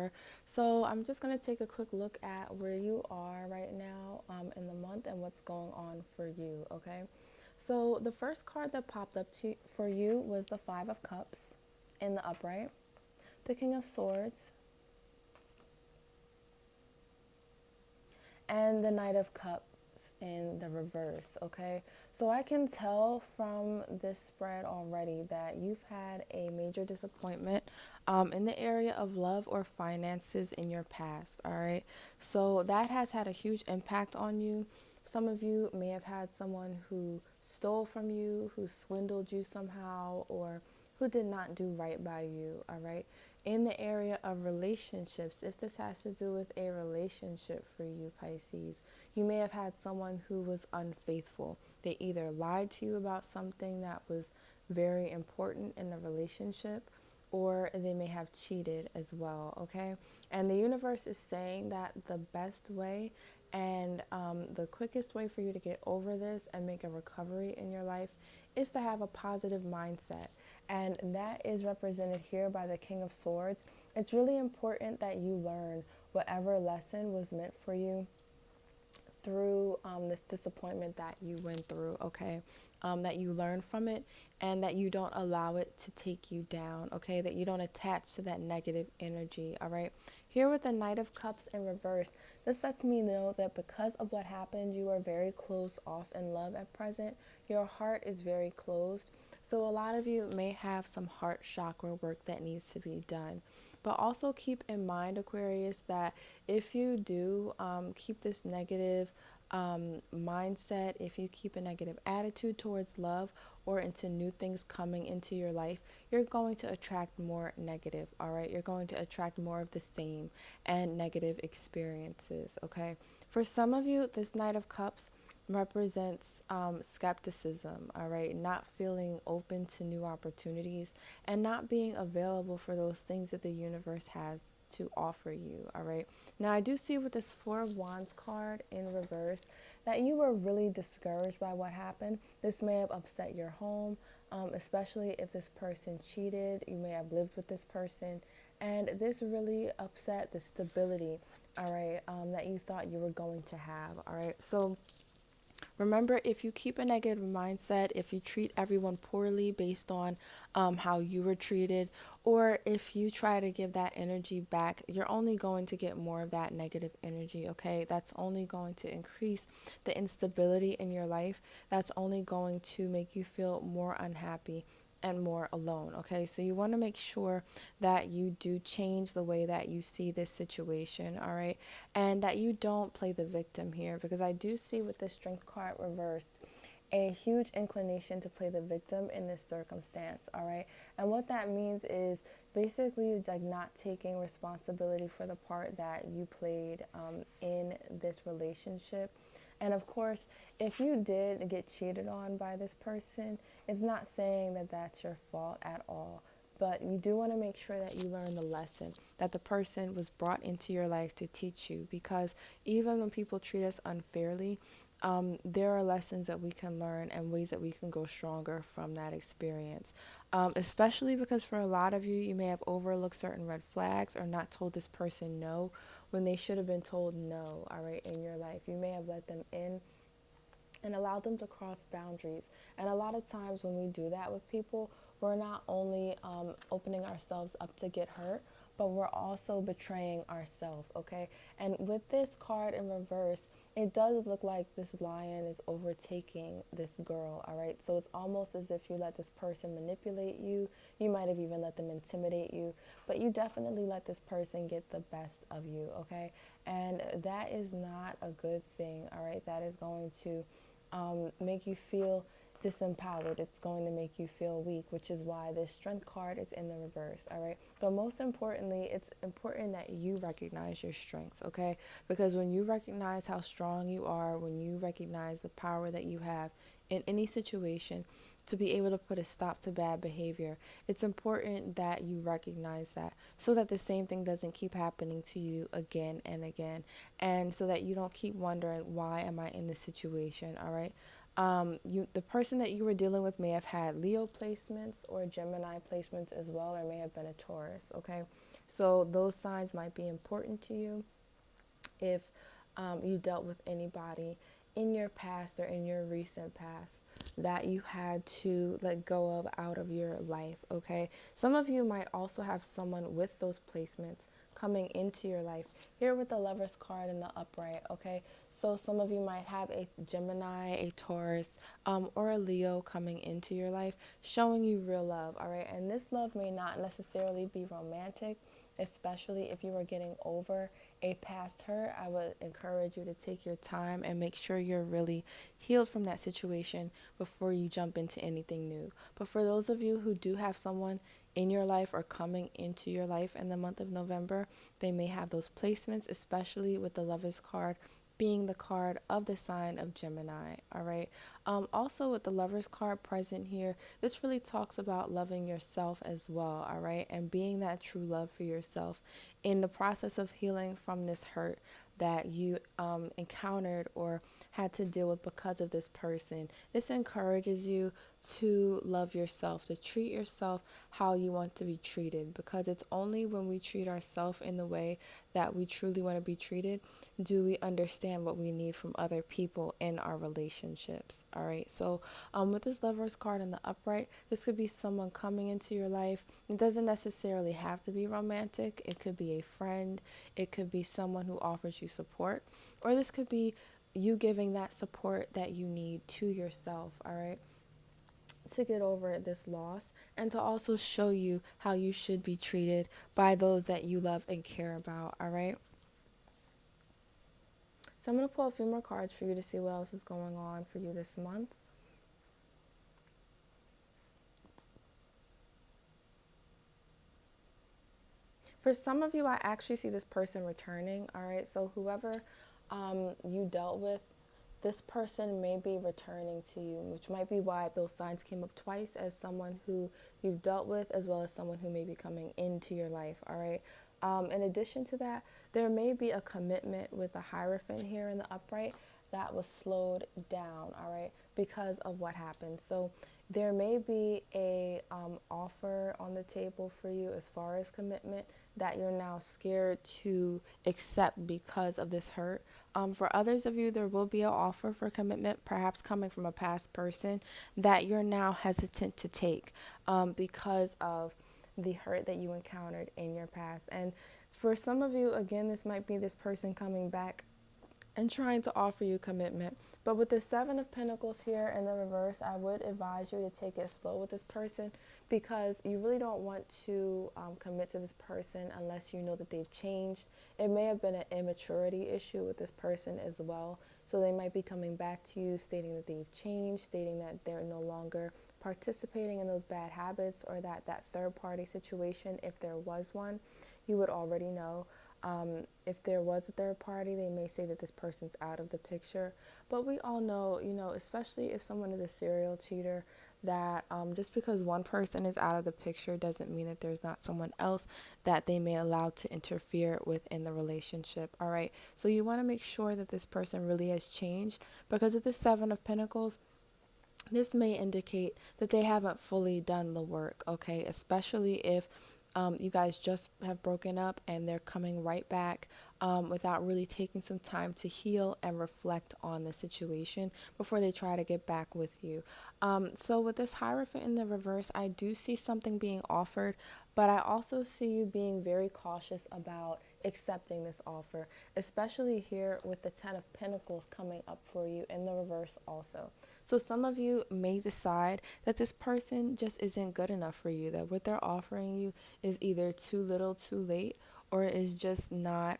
here. So I'm just going to take a quick look at where you are right now in the month and what's going on for you, okay? So the first card that popped up for you was the Five of Cups in the upright, the King of Swords, and the Knight of Cups in the reverse, okay? So I can tell from this spread already that you've had a major disappointment in the area of love or finances in your past, all right? So that has had a huge impact on you. Some of you may have had someone who stole from you, who swindled you somehow, or who did not do right by you, all right? In the area of relationships, if this has to do with a relationship for you, Pisces, you may have had someone who was unfaithful. They either lied to you about something that was very important in the relationship, or they may have cheated as well, okay? And the universe is saying that the best way and the quickest way for you to get over this and make a recovery in your life is to have a positive mindset. And that is represented here by the King of Swords. It's really important that you learn whatever lesson was meant for you through this disappointment that you went through, okay? That you learn from it and that you don't allow it to take you down, okay? That you don't attach to that negative energy, all right? Here with the Knight of Cups in reverse, this lets me know that because of what happened, you are very closed off in love at present. Your heart is very closed. So a lot of you may have some heart chakra work that needs to be done. But also keep in mind, Aquarius, that if you do keep this negative mindset, if you keep a negative attitude towards love or into new things coming into your life, you're going to attract more negative, all right? You're going to attract more of the same and negative experiences, okay? For some of you, this Knight of Cups represents skepticism, all right? Not feeling open to new opportunities and not being available for those things that the universe has to offer you, all right? Now, I do see with this Four of Wands card in reverse that you were really discouraged by what happened. This may have upset your home, especially if this person cheated. You may have lived with this person, and this really upset the stability, all right, that you thought you were going to have, all right? So remember, if you keep a negative mindset, if you treat everyone poorly based on how you were treated, or if you try to give that energy back, you're only going to get more of that negative energy, okay? That's only going to increase the instability in your life. That's only going to make you feel more unhappy and more alone, okay? So you want to make sure that you do change the way that you see this situation, all right? And that you don't play the victim here, because I do see with the Strength card reversed a huge inclination to play the victim in this circumstance, all right? And what that means is basically like not taking responsibility for the part that you played in this relationship. And of course, if you did get cheated on by this person, it's not saying that that's your fault at all. But you do want to make sure that you learn the lesson, that the person was brought into your life to teach you. Because even when people treat us unfairly, there are lessons that we can learn and ways that we can go stronger from that experience. Especially because for a lot of you, you may have overlooked certain red flags or not told this person no when they should have been told no, all right, in your life. You may have let them in and allow them to cross boundaries. And a lot of times when we do that with people, we're not only opening ourselves up to get hurt, but we're also betraying ourselves, okay? And with this card in reverse, it does look like this lion is overtaking this girl, all right? So it's almost as if you let this person manipulate you. You might have even let them intimidate you, but you definitely let this person get the best of you, okay? And that is not a good thing, all right? That is going to make you feel disempowered. It's going to make you feel weak, which is why this Strength card is in the reverse, all right? But most importantly, it's important that you recognize your strengths, okay? Because when you recognize how strong you are, when you recognize the power that you have in any situation to be able to put a stop to bad behavior, it's important that you recognize that so that the same thing doesn't keep happening to you again and again, and so that you don't keep wondering, why am I in this situation, all right? The person that you were dealing with may have had Leo placements or Gemini placements as well, or may have been a Taurus, okay? So those signs might be important to you if you dealt with anybody in your past or in your recent past that you had to let go of out of your life, okay? Some of you might also have someone with those placements coming into your life. Here with the Lovers card in the upright, okay? So some of you might have a Gemini, a Taurus, or a Leo coming into your life, showing you real love, all right? And this love may not necessarily be romantic, especially if you are getting over a past hurt. I would encourage you to take your time and make sure you're really healed from that situation before you jump into anything new. But for those of you who do have someone in your life or coming into your life in the month of November, they may have those placements, especially with the Lovers card being the card of the sign of Gemini. All right. Also, with the Lovers card present here, this really talks about loving yourself as well. All right. And being that true love for yourself in the process of healing from this hurt that you encountered or had to deal with because of this person. This encourages you to love yourself, to treat yourself how you want to be treated, because it's only when we treat ourselves in the way that we truly want to be treated do we understand what we need from other people in our relationships. All right. So with this Lovers card in the upright, this could be someone coming into your life. It doesn't necessarily have to be romantic. It could be a friend. It could be someone who offers you support, or this could be you giving that support that you need to yourself. All right, to get over this loss and to also show you how you should be treated by those that you love and care about. All right. So I'm going to pull a few more cards for you to see what else is going on for you this month. For some of you, I actually see this person returning. All right. So whoever you dealt with, this person may be returning to you, which might be why those signs came up twice, as someone who you've dealt with as well as someone who may be coming into your life. All right. In addition to that, there may be a commitment with the Hierophant here in the upright that was slowed down, all right, because of what happened. So there may be a offer on the table for you as far as commitment that you're now scared to accept because of this hurt. For others of you, there will be an offer for commitment, perhaps coming from a past person, that you're now hesitant to take because of the hurt that you encountered in your past. And for some of you, again, this might be this person coming back and trying to offer you commitment. But with the Seven of Pentacles here in the reverse, I would advise you to take it slow with this person, because you really don't want to commit to this person unless you know that they've changed. It may have been an immaturity issue with this person as well. So they might be coming back to you stating that they've changed, stating that they're no longer participating in those bad habits, or that third party situation, if there was one, you would already know. If there was a third party, they may say that this person's out of the picture. But we all know, especially if someone is a serial cheater, that just because one person is out of the picture doesn't mean that there's not someone else that they may allow to interfere within the relationship. All right. So you want to make sure that this person really has changed, because with the Seven of Pentacles, this may indicate that they haven't fully done the work, okay? Especially if you guys just have broken up and they're coming right back without really taking some time to heal and reflect on the situation before they try to get back with you. So with this Hierophant in the reverse, I do see something being offered, but I also see you being very cautious about accepting this offer, especially here with the Ten of Pentacles coming up for you in the reverse also. So some of you may decide that this person just isn't good enough for you, that what they're offering you is either too little, too late, or is just not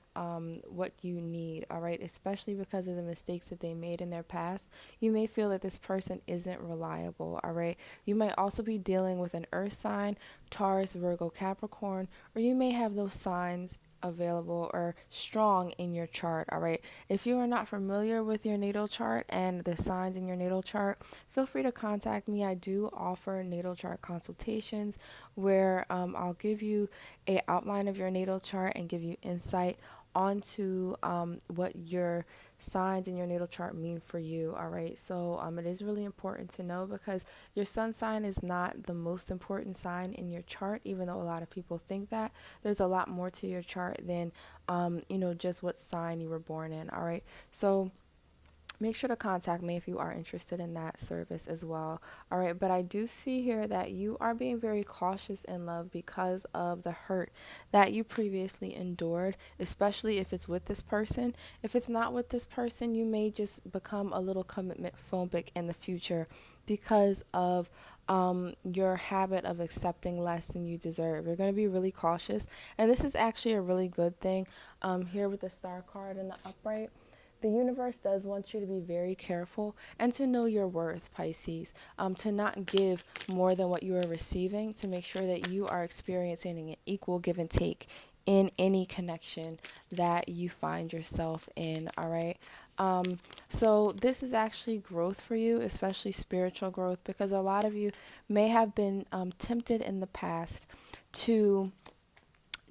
what you need, all right? Especially because of the mistakes that they made in their past. You may feel that this person isn't reliable, all right? You might also be dealing with an earth sign, Taurus, Virgo, Capricorn, or you may have those signs available or strong in your chart. All right, if you are not familiar with your natal chart and the signs in your natal chart, feel free to contact me. I do offer natal chart consultations where I'll give you a outline of your natal chart and give you insight onto what your signs in your natal chart mean for you. All right. So it is really important to know, because your sun sign is not the most important sign in your chart, even though a lot of people think that. There's a lot more to your chart than, just what sign you were born in. All right. So make sure to contact me if you are interested in that service as well. All right, but I do see here that you are being very cautious in love because of the hurt that you previously endured, especially if it's with this person. If it's not with this person, you may just become a little commitment phobic in the future because of your habit of accepting less than you deserve. You're going to be really cautious, and this is actually a really good thing here with the star card in the upright. The universe does want you to be very careful and to know your worth, Pisces, to not give more than what you are receiving, to make sure that you are experiencing an equal give and take in any connection that you find yourself in, all right? So this is actually growth for you, especially spiritual growth, because a lot of you may have been tempted in the past to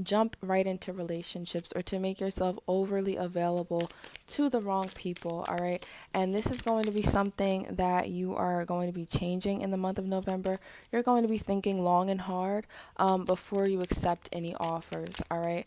jump right into relationships or to make yourself overly available to the wrong people, all right? And this is going to be something that you are going to be changing in the month of November. You're going to be thinking long and hard before you accept any offers, all right,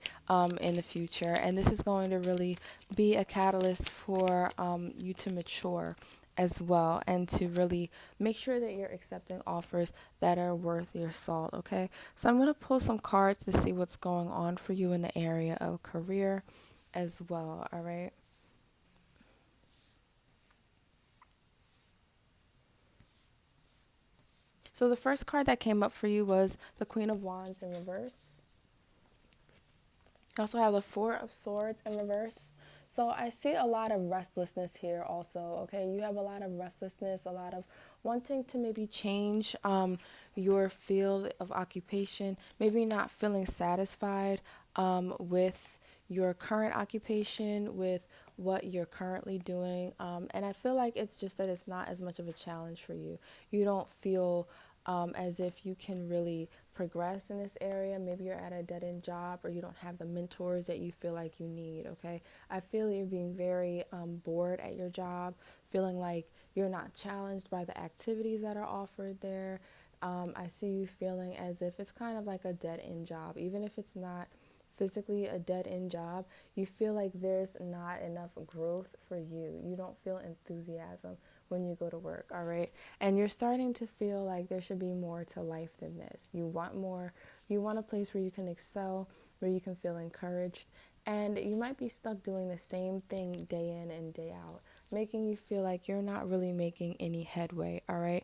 in the future. And this is going to really be a catalyst for you to mature as well, and to really make sure that you're accepting offers that are worth your salt, okay? So I'm going to pull some cards to see what's going on for you in the area of career as well, all right? So the first card that came up for you was the Queen of Wands in reverse. You also have the Four of Swords in reverse. So I see a lot of restlessness here also, okay? You have a lot of restlessness, a lot of wanting to maybe change your field of occupation, maybe not feeling satisfied with your current occupation, with what you're currently doing. And I feel like it's just that it's not as much of a challenge for you. You don't feel as if you can really progress in this area. Maybe you're at a dead end job, or you don't have the mentors that you feel like you need, okay? I feel you're being very bored at your job, feeling like you're not challenged by the activities that are offered there. I see you feeling as if it's kind of like a dead end job, even if it's not physically a dead end job. You feel like there's not enough growth for you. You don't feel enthusiasm when you go to work, all right? And you're starting to feel like there should be more to life than this. You want more. You want a place where you can excel, where you can feel encouraged. And you might be stuck doing the same thing day in and day out, making you feel like you're not really making any headway, all right?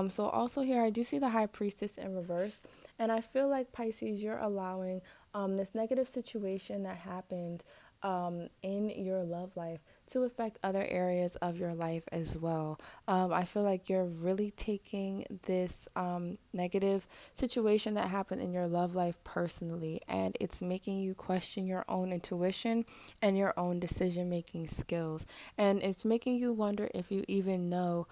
So also here, I do see the High Priestess in reverse. And I feel like, Pisces, you're allowing this negative situation that happened in your love life to affect other areas of your life as well. I feel like you're really taking this negative situation that happened in your love life personally, and it's making you question your own intuition and your own decision making skills. And it's making you wonder if you even know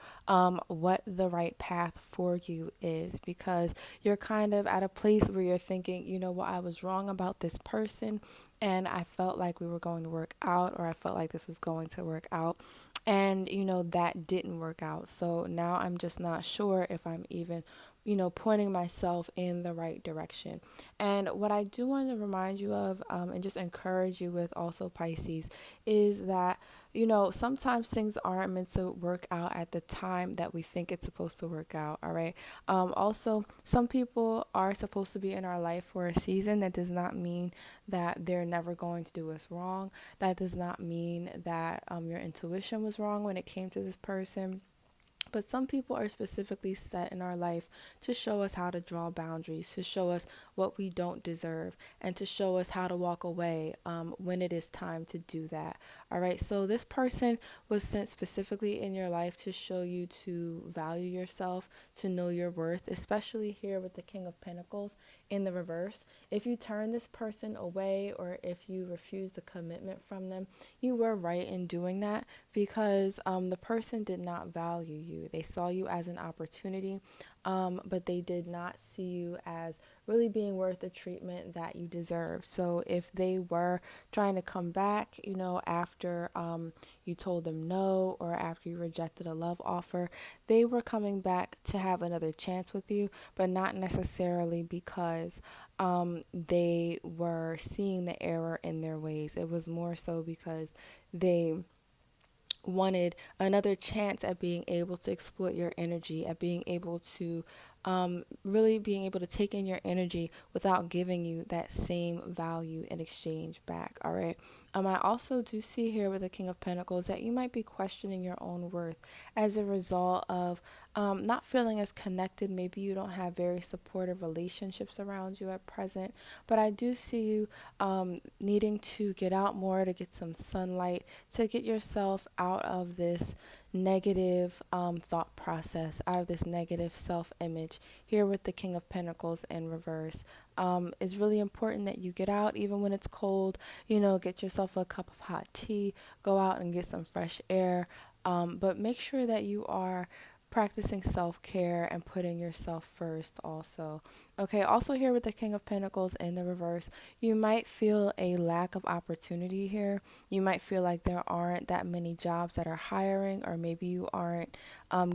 what the right path for you is, because you're kind of at a place where you're thinking, you know what, I was wrong about this person, and I felt like we were going to work out, or I felt like this was going to work out. And, that didn't work out. So now I'm just not sure if I'm even, pointing myself in the right direction. And what I do want to remind you of, and just encourage you with also, Pisces, is that, sometimes things aren't meant to work out at the time that we think it's supposed to work out, all right? Also, some people are supposed to be in our life for a season. That does not mean that they're never going to do us wrong. That does not mean that your intuition was wrong when it came to this person. But some people are specifically set in our life to show us how to draw boundaries, to show us what we don't deserve, and to show us how to walk away when it is time to do that. All right. So this person was sent specifically in your life to show you to value yourself, to know your worth, especially here with the King of Pentacles in the reverse. If you turn this person away, or if you refuse the commitment from them, you were right in doing that, because the person did not value you. you. They saw you as an opportunity, but they did not see you as really being worth the treatment that you deserve. So if they were trying to come back, after you told them no or after you rejected a love offer, they were coming back to have another chance with you, but not necessarily because they were seeing the error in their ways. It was more so because they wanted another chance at being able to exploit your energy, at being able to really being able to take in your energy without giving you that same value in exchange back. All right. I also do see here with the King of Pentacles that you might be questioning your own worth as a result of not feeling as connected. Maybe you don't have very supportive relationships around you at present, but I do see you needing to get out more, to get some sunlight, to get yourself out of this negative thought process, out of this negative self-image. Here with the King of Pentacles in reverse, it's really important that you get out even when it's cold. Get yourself a cup of hot tea, go out and get some fresh air, but make sure that you are practicing self-care and putting yourself first also. Okay, also here with the King of Pentacles in the reverse, you might feel a lack of opportunity here. You might feel like there aren't that many jobs that are hiring, or maybe you aren't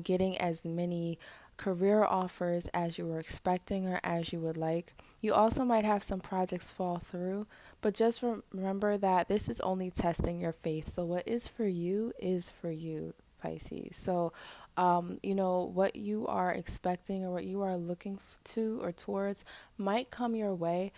getting as many career offers as you were expecting or as you would like. You also might have some projects fall through, but just remember that this is only testing your faith. So what is for you, Pisces. So what you are expecting or what you are looking to or towards might come your way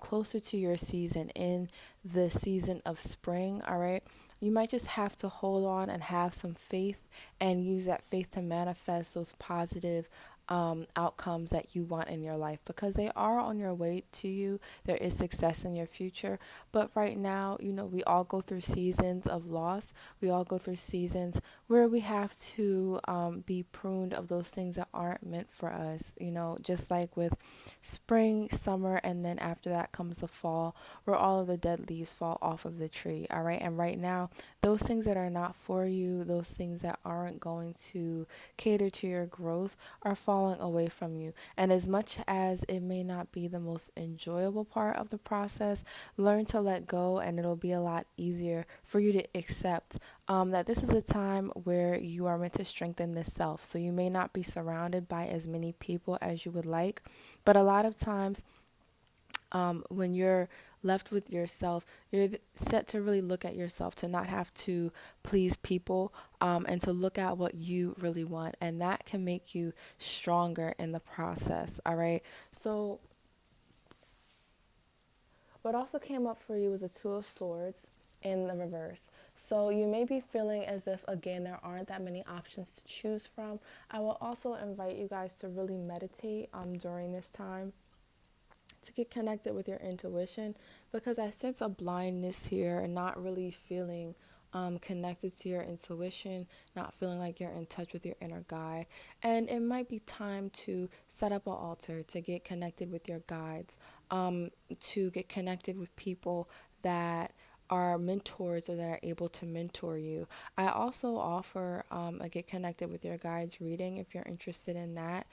closer to your season, in the season of spring. All right. You might just have to hold on and have some faith and use that faith to manifest those positive outcomes that you want in your life, because they are on your way to you. There is success in your future. But right now, we all go through seasons of loss. We all go through seasons where we have to be pruned of those things that aren't meant for us. Just like with spring, summer, and then after that comes the fall, where all of the dead leaves fall off of the tree. All right. And right now, those things that are not for you, those things that aren't going to cater to your growth, are falling away from you. And as much as it may not be the most enjoyable part of the process, learn to let go, and it'll be a lot easier for you to accept that this is a time where you are meant to strengthen this self. So you may not be surrounded by as many people as you would like, but a lot of times when you're left with yourself, you're set to really look at yourself, to not have to please people, and to look at what you really want. And that can make you stronger in the process. All right. So what also came up for you was a Two of Swords in the reverse. So you may be feeling as if, again, there aren't that many options to choose from. I will also invite you guys to really meditate during this time, to get connected with your intuition, because I sense a blindness here and not really feeling connected to your intuition, not feeling like you're in touch with your inner guide. And it might be time to set up an altar, to get connected with your guides, to get connected with people that are mentors or that are able to mentor you. I also offer a Get Connected with Your Guides reading if you're interested in that,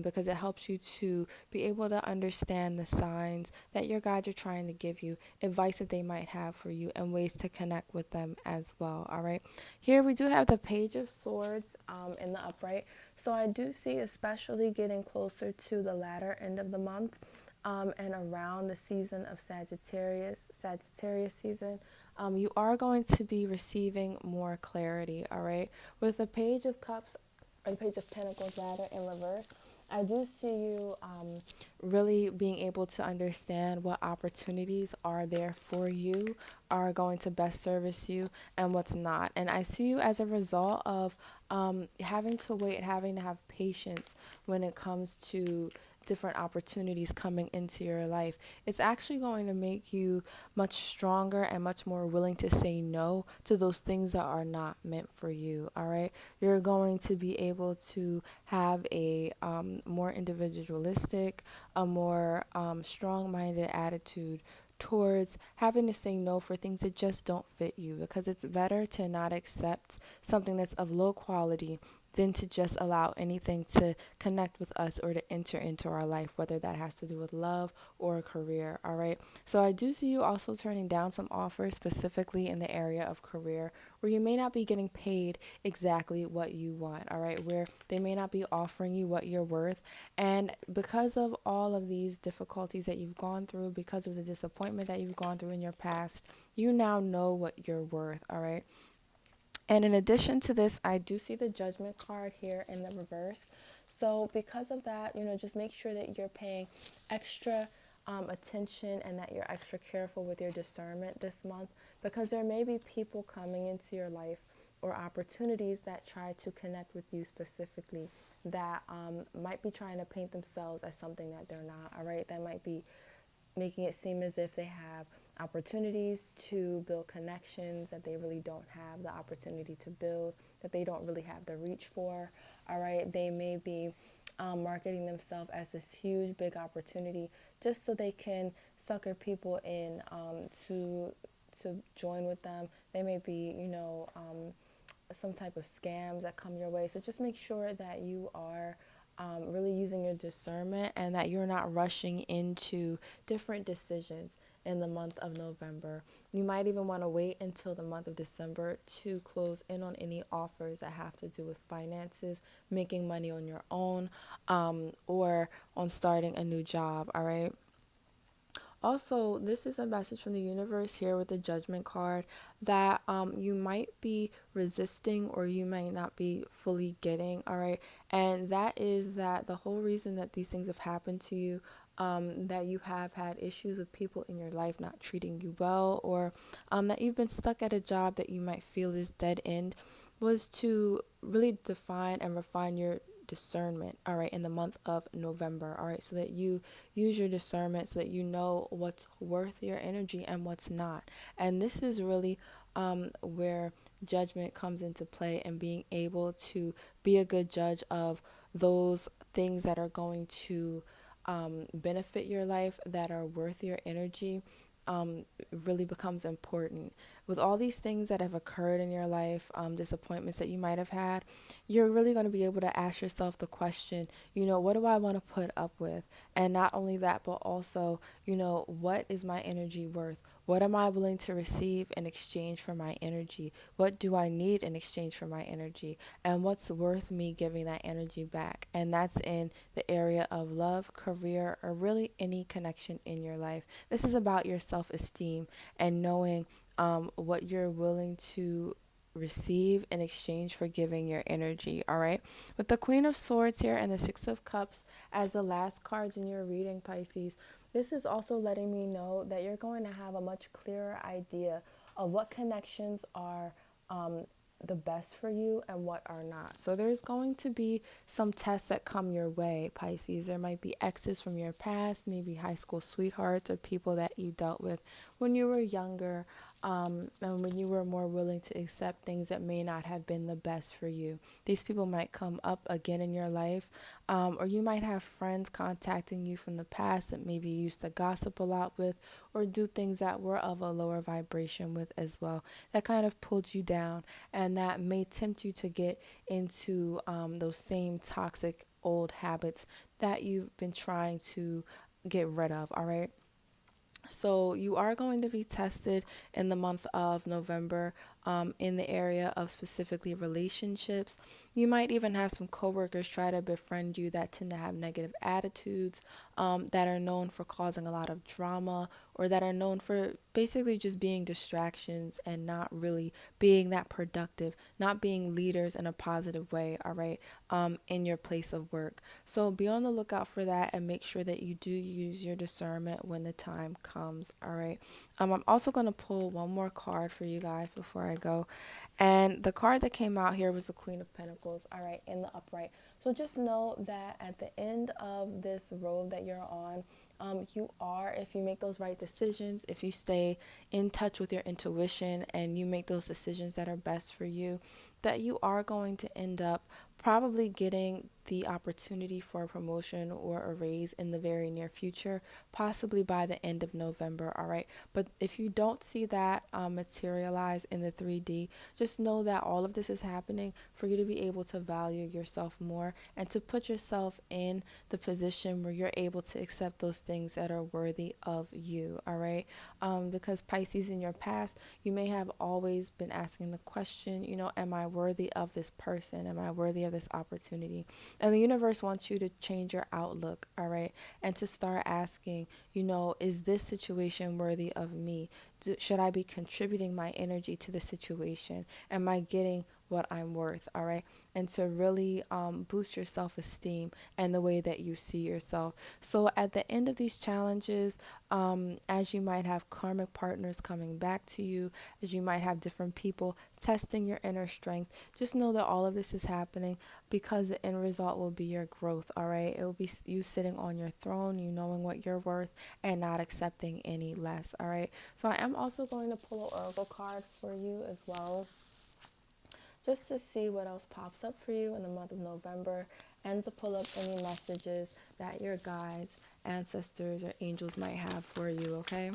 because it helps you to be able to understand the signs that your guides are trying to give you, advice that they might have for you, and ways to connect with them as well. All right. Here we do have the Page of Swords in the upright. So I do see, especially getting closer to the latter end of the month, and around the season of Sagittarius season, you are going to be receiving more clarity. All right. With the Page of Cups, or the Page of Pentacles rather, in reverse, I do see you really being able to understand what opportunities are there for you, are going to best service you, and what's not. And I see you as a result of having to wait, having to have patience when it comes to different opportunities coming into your life. It's actually going to make you much stronger and much more willing to say no to those things that are not meant for you. All right. You're going to be able to have a more individualistic, a more strong-minded attitude towards having to say no for things that just don't fit you, because it's better to not accept something that's of low quality than to just allow anything to connect with us or to enter into our life, whether that has to do with love or a career. All right. So I do see you also turning down some offers, specifically in the area of career, where you may not be getting paid exactly what you want. All right. Where they may not be offering you what you're worth. And because of all of these difficulties that you've gone through, because of the disappointment that you've gone through in your past, you now know what you're worth. All right. And in addition to this, I do see the judgment card here in the reverse. So because of that, just make sure that you're paying extra attention and that you're extra careful with your discernment this month, because there may be people coming into your life or opportunities that try to connect with you specifically that might be trying to paint themselves as something that they're not. All right. That might be making it seem as if they have opportunities to build connections that they really don't have the opportunity to build, that they don't really have the reach for. All right, they may be marketing themselves as this huge, big opportunity just so they can sucker people in to join with them. They may be, some type of scams that come your way. So just make sure that you are really using your discernment and that you're not rushing into different decisions in the month of November. You might even want to wait until the month of December to close in on any offers that have to do with finances, making money on your own, or on starting a new job. All right. Also, this is a message from the universe here with the judgment card that you might be resisting or you might not be fully getting. All right. And that is that the whole reason that these things have happened to you, that you have had issues with people in your life not treating you well, or that you've been stuck at a job that you might feel is dead end, was to really define and refine your discernment, all right, in the month of November, all right, so that you use your discernment so that you know what's worth your energy and what's not. And this is really where judgment comes into play, and being able to be a good judge of those things that are going to benefit your life, that are worth your energy, really becomes important. With all these things that have occurred in your life, disappointments that you might have had, you're really going to be able to ask yourself the question, what do I want to put up with? And not only that, but also, what is my energy worth? What am I willing to receive in exchange for my energy? What do I need in exchange for my energy? And what's worth me giving that energy back? And that's in the area of love, career, or really any connection in your life. This is about your self-esteem and knowing what you're willing to receive in exchange for giving your energy. All right. With the Queen of Swords here and the Six of Cups as the last cards in your reading, Pisces, this is also letting me know that you're going to have a much clearer idea of what connections are the best for you and what are not. So there's going to be some tests that come your way, Pisces. There might be exes from your past, maybe high school sweethearts or people that you dealt with when you were younger, and when you were more willing to accept things that may not have been the best for you. These people might come up again in your life, or you might have friends contacting you from the past that maybe you used to gossip a lot with or do things that were of a lower vibration with as well, that kind of pulled you down, and that may tempt you to get into those same toxic old habits that you've been trying to get rid of. All right. So you are going to be tested in the month of November, in the area of specifically relationships. You might even have some coworkers try to befriend you that tend to have negative attitudes, that are known for causing a lot of drama, or that are known for basically just being distractions and not really being that productive, not being leaders in a positive way, all right, in your place of work. So be on the lookout for that and make sure that you do use your discernment when the time comes, all right. I'm also going to pull one more card for you guys before I go. And the card that came out here was the Queen of Pentacles, all right, in the upright. So just know that at the end of this road that you're on, you are, if you make those right decisions, if you stay in touch with your intuition and you make those decisions that are best for you, that you are going to end up probably getting the opportunity for a promotion or a raise in the very near future, possibly by the end of November, all right? But if you don't see that materialize in the 3D, just know that all of this is happening for you to be able to value yourself more and to put yourself in the position where you're able to accept those things that are worthy of you, all right? Because Pisces, in your past, you may have always been asking the question, am I worthy of this person? Am I worthy of this opportunity? And the universe wants you to change your outlook, all right? And to start asking, is this situation worthy of me? Should I be contributing my energy to the situation? Am I getting what I'm worth, all right? And to really boost your self-esteem and the way that you see yourself. So at the end of these challenges, as you might have karmic partners coming back to you, as you might have different people testing your inner strength, just know that all of this is happening because the end result will be your growth, all right? It will be you sitting on your throne, you knowing what you're worth and not accepting any less, all right? So I am also going to pull an oracle card for you as well, just to see what else pops up for you in the month of November, and to pull up any messages that your guides, ancestors, or angels might have for you, okay?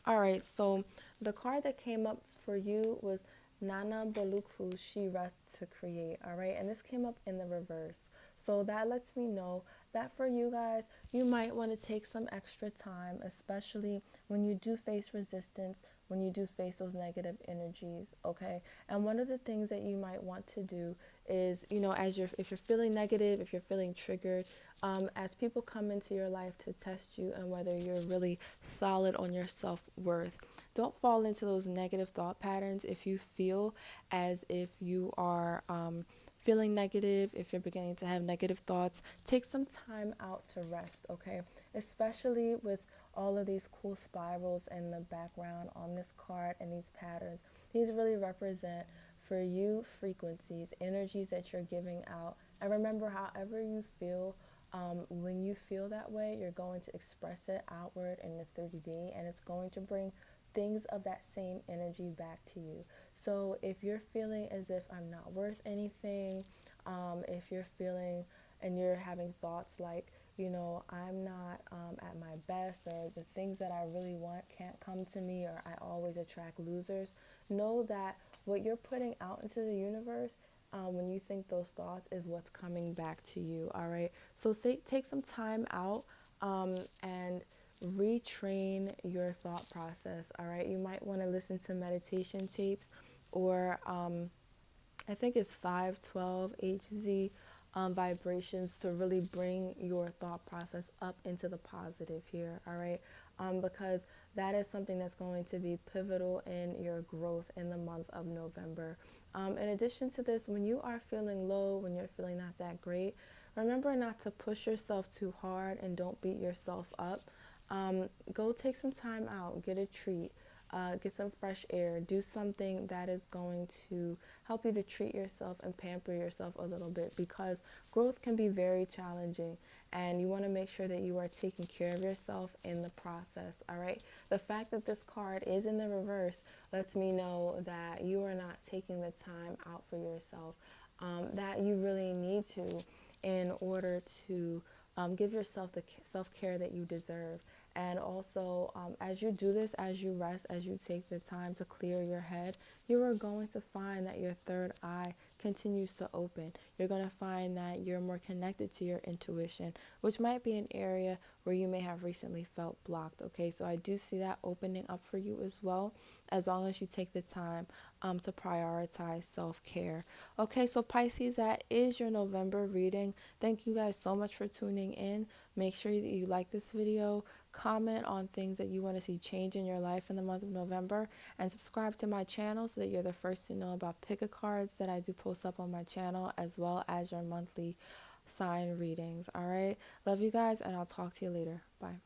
All right, so the card that came up for you was Nana Boluku, She Rests to Create, all right? And this came up in the reverse. So that lets me know that for you guys, you might want to take some extra time, especially when you do face resistance, when you do face those negative energies, okay? And one of the things that you might want to do is, if you're feeling negative, if you're feeling triggered, as people come into your life to test you and whether you're really solid on your self-worth, don't fall into those negative thought patterns. If you feel as if you are feeling negative, if you're beginning to have negative thoughts, take some time out to rest, okay? Especially with all of these cool spirals in the background on this card and these patterns. These really represent for you frequencies, energies that you're giving out. And remember, however you feel, when you feel that way, you're going to express it outward in the 30-day, and it's going to bring things of that same energy back to you. So if you're feeling as if I'm not worth anything, if you're feeling and you're having thoughts like, I'm not at my best, or the things that I really want can't come to me, or I always attract losers, know that what you're putting out into the universe, when you think those thoughts, is what's coming back to you, all right? So take some time out and retrain your thought process, all right? You might want to listen to meditation tapes, or I think it's 512 Hz vibrations, to really bring your thought process up into the positive here, all right? Because that is something that's going to be pivotal in your growth in the month of November. In addition to this, when you are feeling low, when you're feeling not that great, remember not to push yourself too hard and don't beat yourself up. Go take some time out, get a treat, get some fresh air, do something that is going to help you to treat yourself and pamper yourself a little bit, because growth can be very challenging, and you want to make sure that you are taking care of yourself in the process, all right? The fact that this card is in the reverse lets me know that you are not taking the time out for yourself that you really need to, in order to give yourself the self-care that you deserve. And also, as you do this, as you rest, as you take the time to clear your head, you are going to find that your third eye continues to open. You're going to find that you're more connected to your intuition, which might be an area where you may have recently felt blocked, okay? So I do see that opening up for you as well, as long as you take the time to prioritize self-care. Okay, so Pisces, that is your November reading. Thank you guys so much for tuning in. Make sure that you like this video, comment on things that you want to see change in your life in the month of November, and subscribe to my channel so that you're the first to know about pick a cards that I do post up on my channel, as well as your monthly sign readings. All right, love you guys, and I'll talk to you later. Bye.